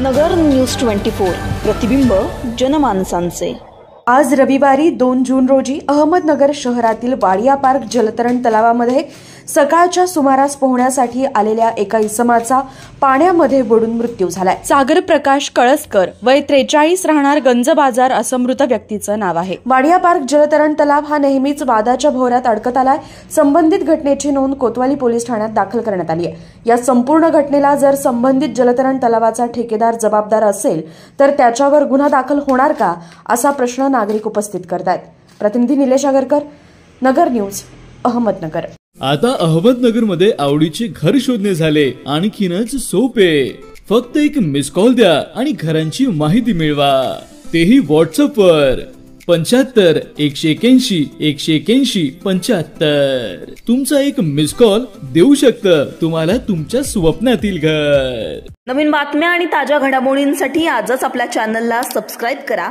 नगर news 24 प्रतिबिंब जनमानसांचे। आज रविवारी 2 जून रोजी अहमदनगर शहरातील वाडिया पार्क जलतरण तलावामध्ये सकाळच्या सुमारास पोहण्यासाठी आलेल्या एका इसमाचा पाण्यामध्ये बुडून मृत्यू झालाय। सागर प्रकाश कळसकर वय 43 राहणार गंज बाजार असं मृत व्यक्तीचं नाव आहे। वाडिया पार्क जलतरण तलाव हा नेहमीच वादाच्या भोवऱ्यात अडकत आलाय। संबंधित घटनेची नोंद कोतवाली पोलीस ठाण्यात दाखल करण्यात आली आहे। या संपूर्ण घटनेला जर संबंधित जलतरण तलावाचा ठेकेदार जबाबदार असेल तर त्याच्यावर गुन्हा दाखल होणार का असा प्रश्न नागरिक उपस्थित करतात। प्रतिनिधी निलेश आगरकर, नगर न्यूज, अहमदनगर। आता अहमदनगर मध्ये आवडीचे घर शोधणे झाले आणखीनच सोपे। फक्त एक मिस कॉल द्या आणि घरांची माहिती मिळवा, तेही व्हॉट्सअप वर 75 181 181 75। तुमचा एक मिस कॉल देऊ शकतं तुम्हाला तुमच्या स्वप्नातील घर। नवीन बातम्या आणि ताज्या घडामोडींसाठी आजच आपल्या चॅनलला सबस्क्राइब करा।